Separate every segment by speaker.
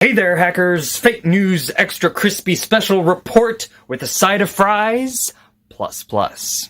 Speaker 1: Hey there, hackers! Fake news extra crispy special report with a side of fries, plus.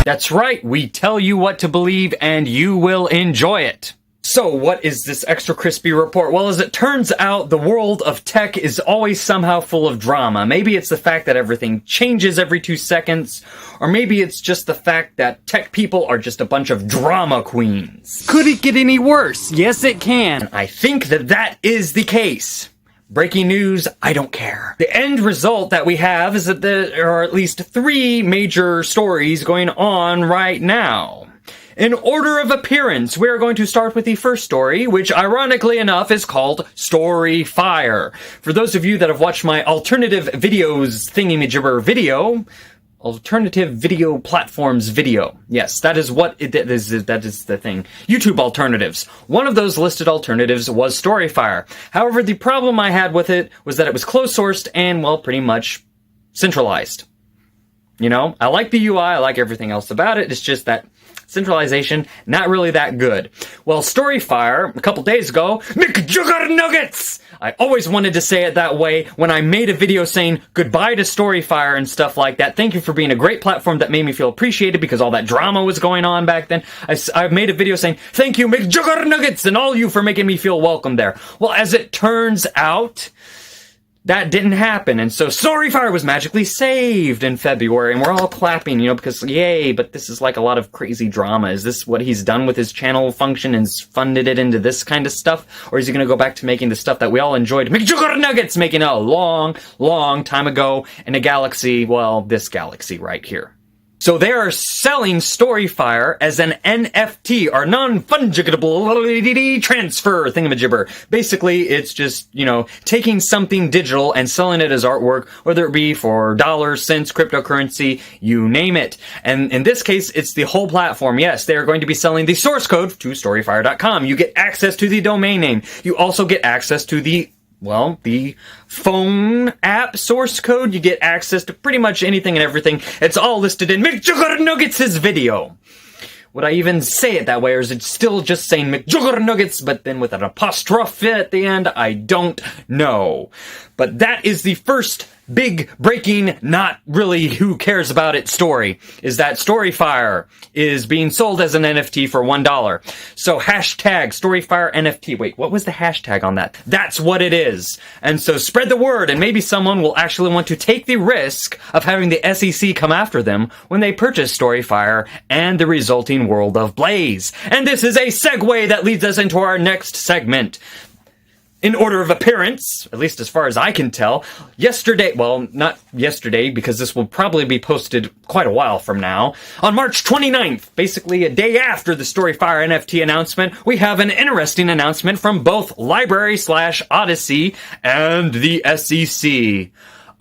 Speaker 1: That's right, we tell you what to believe and you will enjoy it. So what is this extra crispy report? Well, as it turns out, the world of tech is always somehow full of drama. Maybe it's the fact that everything changes every 2 seconds, or maybe it's just the fact that tech people are just a bunch of drama queens.
Speaker 2: Could it get any worse? Yes, it can.
Speaker 1: I think that is the case. Breaking news, I don't care. The end result that we have is that there are at least 3 major stories going on right now. In order of appearance, we are going to start with the first story, which ironically enough is called Storyfire. For those of you that have watched my alternative videos thingy-majibber video, alternative video platforms video. Yes, that is the thing. YouTube alternatives. One of those listed alternatives was Storyfire. However, the problem I had with it was that it was closed-sourced and, well, pretty much centralized. You know, I like the UI, I like everything else about it, it's just that centralization, not really that good. Well, Storyfire, a couple days ago, McJuggernuggets! I always wanted to say it that way when I made a video saying goodbye to Storyfire and stuff like that. Thank you for being a great platform that made me feel appreciated because all that drama was going on back then. I made a video saying, thank you McJuggernuggets and all you for making me feel welcome there. Well, as it turns out, that didn't happen, and so Storyfire was magically saved in February, and we're all clapping, you know, because yay, but this is like a lot of crazy drama. Is this what he's done with his channel function and funded it into this kind of stuff? Or is he going to go back to making the stuff that we all enjoyed McJuggernuggets making a long time ago in a galaxy, well, this galaxy right here. So they are selling Storyfire as an NFT, or non-fungible transfer thingamajibber. Basically, it's just, you know, taking something digital and selling it as artwork, whether it be for dollars, cents, cryptocurrency, you name it. And in this case, it's the whole platform. Yes, they are going to be selling the source code to Storyfire.com. You get access to the domain name. You also get access to the phone app source code. You get access to pretty much anything and everything. It's all listed in McJuggernuggets' video. Would I even say it that way, or is it still just saying McJuggernuggets, but then with an apostrophe at the end? I don't know. But that is the first big breaking, not really who cares about it story, is that Storyfire is being sold as an NFT for $1. So hashtag Storyfire NFT. Wait, what was the hashtag on that? That's what it is. And so spread the word, and maybe someone will actually want to take the risk of having the SEC come after them when they purchase Storyfire and the resulting world of Blaze. And this is a segue that leads us into our next segment. In order of appearance, at least as far as I can tell, yesterday, well, not yesterday, because this will probably be posted quite a while from now, on March 29th, basically a day after the Storyfire NFT announcement, we have an interesting announcement from both Lbry/Odyssey and the SEC.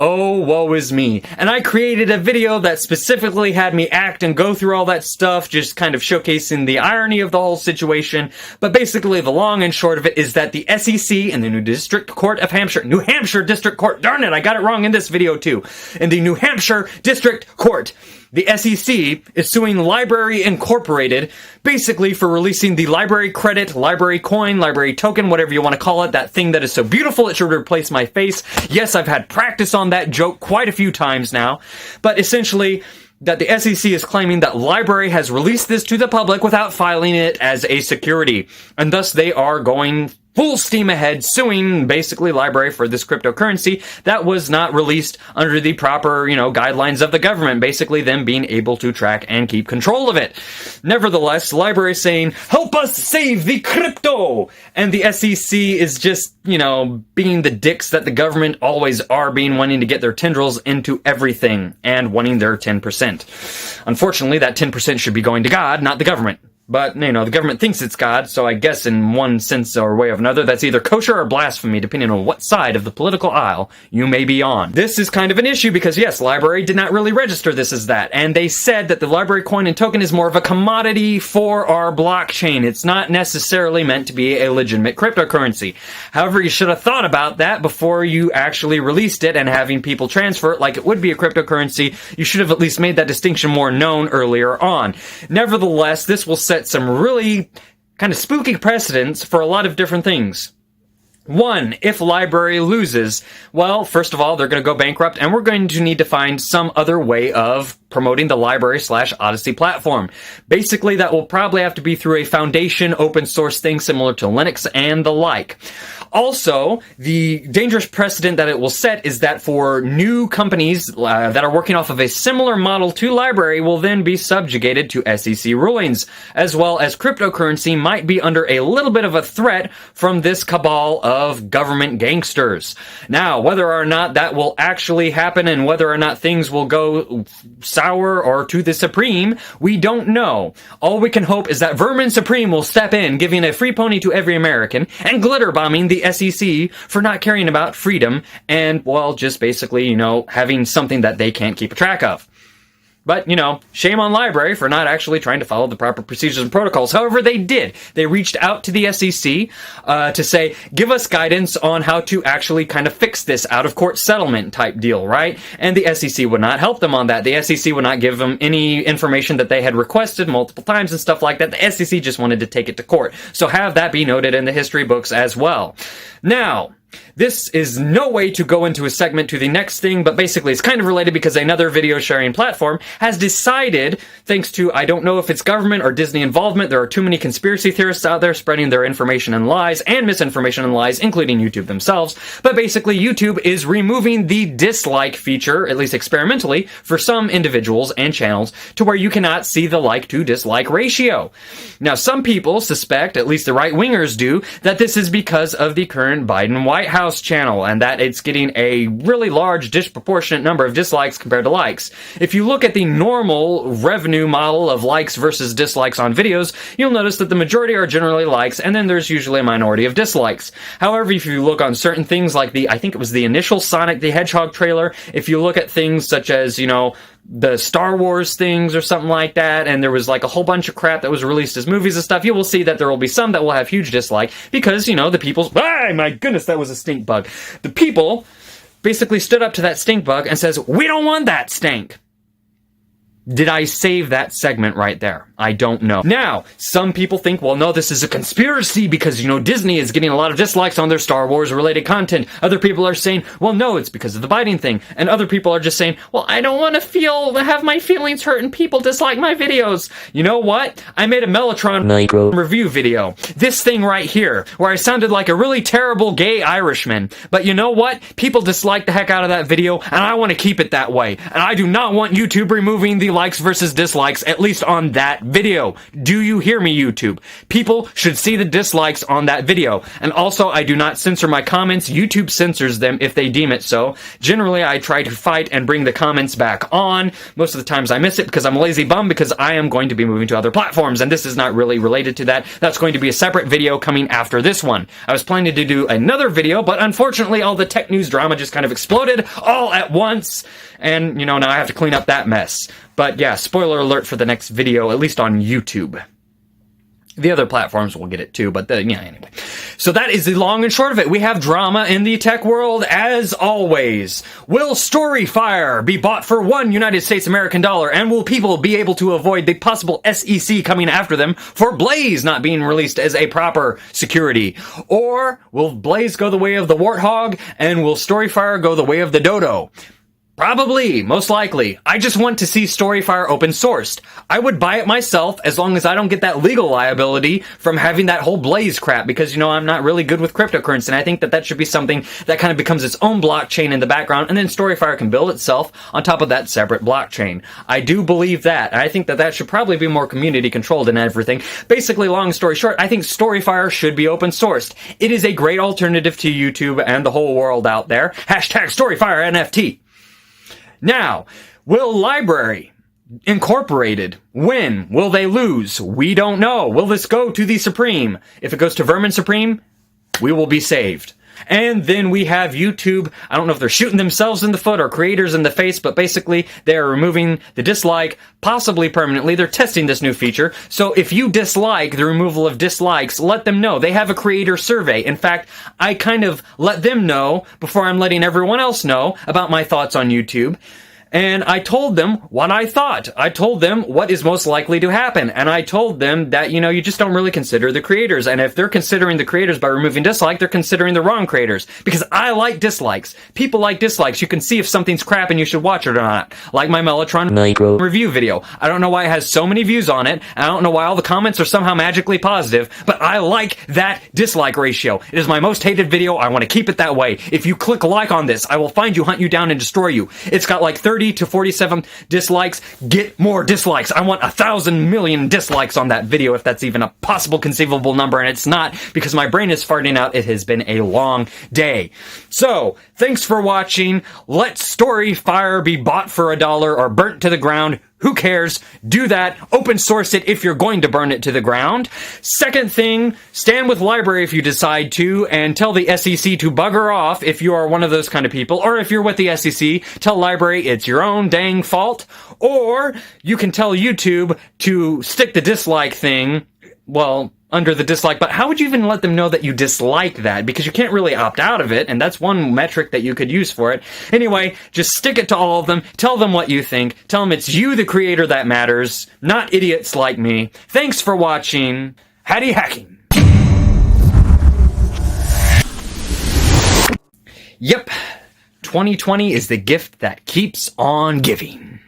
Speaker 1: Oh, woe is me. And I created a video that specifically had me act and go through all that stuff, just kind of showcasing the irony of the whole situation. But basically, the long and short of it is that the SEC and the New Hampshire District Court, darn it, I got it wrong in this video too. In the New Hampshire District Court, the SEC is suing Lbry Incorporated, basically for releasing the Lbry credit, Lbry coin, Lbry token, whatever you want to call it, that thing that is so beautiful it should replace my face. Yes, I've had practice on that joke quite a few times now, but essentially, that the SEC is claiming that Lbry has released this to the public without filing it as a security, and thus they are going full steam ahead, suing basically Lbry for this cryptocurrency that was not released under the proper, guidelines of the government, basically them being able to track and keep control of it. Nevertheless, Lbry is saying, help us save the crypto! And the SEC is just, being the dicks that the government always are, being wanting to get their tendrils into everything and wanting their 10%. Unfortunately, that 10% should be going to God, not the government. But, the government thinks it's God, so I guess in one sense or way or another, that's either kosher or blasphemy, depending on what side of the political aisle you may be on. This is kind of an issue because, yes, Lbry did not really register this as that, and they said that the Lbry coin and token is more of a commodity for our blockchain. It's not necessarily meant to be a legitimate cryptocurrency. However, you should have thought about that before you actually released it and having people transfer it like it would be a cryptocurrency. You should have at least made that distinction more known earlier on. Nevertheless, this will set some really kind of spooky precedents for a lot of different things. One, if Lbry loses, well, first of all, they're going to go bankrupt, and we're going to need to find some other way of promoting the Lbry/Odyssey platform. Basically, that will probably have to be through a foundation open source thing similar to Linux and the like. Also, the dangerous precedent that it will set is that for new companies that are working off of a similar model to Lbry will then be subjugated to SEC rulings, as well as cryptocurrency might be under a little bit of a threat from this cabal of government gangsters. Now, whether or not that will actually happen and whether or not things will go sour or to the Supreme, we don't know. All we can hope is that Vermin Supreme will step in, giving a free pony to every American, and glitter bombing the SEC for not caring about freedom and, well, just basically, having something that they can't keep a track of. But, shame on Lbry for not actually trying to follow the proper procedures and protocols. However, they did. They reached out to the SEC to say, give us guidance on how to actually kind of fix this out-of-court settlement type deal, right? And the SEC would not help them on that. The SEC would not give them any information that they had requested multiple times and stuff like that. The SEC just wanted to take it to court. So have that be noted in the history books as well. Now, this is no way to go into a segment to the next thing, but basically it's kind of related because another video sharing platform has decided, thanks to, I don't know if it's government or Disney involvement, there are too many conspiracy theorists out there spreading their information and lies and misinformation and lies, including YouTube themselves, but basically YouTube is removing the dislike feature, at least experimentally, for some individuals and channels to where you cannot see the like to dislike ratio. Now, some people suspect, at least the right-wingers do, that this is because of the current Biden White House channel and that it's getting a really large disproportionate number of dislikes compared to likes. If you look at the normal revenue model of likes versus dislikes on videos, you'll notice that the majority are generally likes and then there's usually a minority of dislikes. However, if you look on certain things like I think it was the initial Sonic the Hedgehog trailer, if you look at things such as, the Star Wars things or something like that, and there was like a whole bunch of crap that was released as movies and stuff, you will see that there will be some that will have huge dislike because, the people's... Ah, my goodness, that was a stink bug. The people basically stood up to that stink bug and says, we don't want that stink. Did I save that segment right there? I don't know. Now, some people think, well, no, this is a conspiracy because, Disney is getting a lot of dislikes on their Star Wars related content. Other people are saying, well, no, it's because of the Biden thing. And other people are just saying, well, I don't want to have my feelings hurt and people dislike my videos. You know what? I made a Mellotron review video. This thing right here, where I sounded like a really terrible gay Irishman. But you know what? People dislike the heck out of that video, and I want to keep it that way. And I do not want YouTube removing the likes versus dislikes, at least on that video. Do you hear me, YouTube? People should see the dislikes on that video. And also, I do not censor my comments. YouTube censors them if they deem it so. Generally, I try to fight and bring the comments back on. Most of the times I miss it because I'm a lazy bum because I am going to be moving to other platforms, and this is not really related to that. That's going to be a separate video coming after this one. I was planning to do another video, but unfortunately, all the tech news drama just kind of exploded all at once, and, now I have to clean up that mess. But yeah, spoiler alert for the next video, at least on YouTube. The other platforms will get it too, but anyway. So that is the long and short of it. We have drama in the tech world as always. Will Storyfire be bought for $1 United States American dollar? And will people be able to avoid the possible SEC coming after them for Blaze not being released as a proper security? Or will Blaze go the way of the warthog and will Storyfire go the way of the dodo? Probably, most likely. I just want to see Storyfire open sourced. I would buy it myself as long as I don't get that legal liability from having that whole Blaze crap because, I'm not really good with cryptocurrency and I think that should be something that kind of becomes its own blockchain in the background and then Storyfire can build itself on top of that separate blockchain. I do believe that. I think that should probably be more community controlled and everything. Basically, long story short, I think Storyfire should be open sourced. It is a great alternative to YouTube and the whole world out there. Hashtag Storyfire NFT. Now, will Lbry Incorporated win? Will they lose? We don't know. Will this go to the Supreme? If it goes to Vermin Supreme, we will be saved. And then we have YouTube. I don't know if they're shooting themselves in the foot or creators in the face, but basically they're removing the dislike, possibly permanently. They're testing this new feature. So if you dislike the removal of dislikes, let them know. They have a creator survey. In fact, I kind of let them know before I'm letting everyone else know about my thoughts on YouTube. And I told them what I thought. I told them what is most likely to happen. And I told them that, you just don't really consider the creators. And if they're considering the creators by removing dislike, they're considering the wrong creators. Because I like dislikes. People like dislikes. You can see if something's crap and you should watch it or not. Like my Mellotron review video. I don't know why it has so many views on it. I don't know why all the comments are somehow magically positive. But I like that dislike ratio. It is my most hated video. I want to keep it that way. If you click like on this, I will find you, hunt you down, and destroy you. It's got like 30 to 47 dislikes. Get more dislikes. I want 1,000 million dislikes on that video, if that's even a possible conceivable number, and it's not, because my brain is farting out. It has been a long day. So, thanks for watching. Let Storyfire be bought for $1 or burnt to the ground. Who cares? Do that. Open source it if you're going to burn it to the ground. Second thing, stand with Lbry if you decide to, and tell the SEC to bugger off if you are one of those kind of people. Or if you're with the SEC, tell Lbry it's your own dang fault. Or you can tell YouTube to stick the dislike thing, well, under the dislike, but how would you even let them know that you dislike that? Because you can't really opt out of it, and that's one metric that you could use for it. Anyway, just stick it to all of them, tell them what you think, tell them it's you, the creator, that matters, not idiots like me. Thanks for watching. Hatty hacking. Yep, 2020 is the gift that keeps on giving.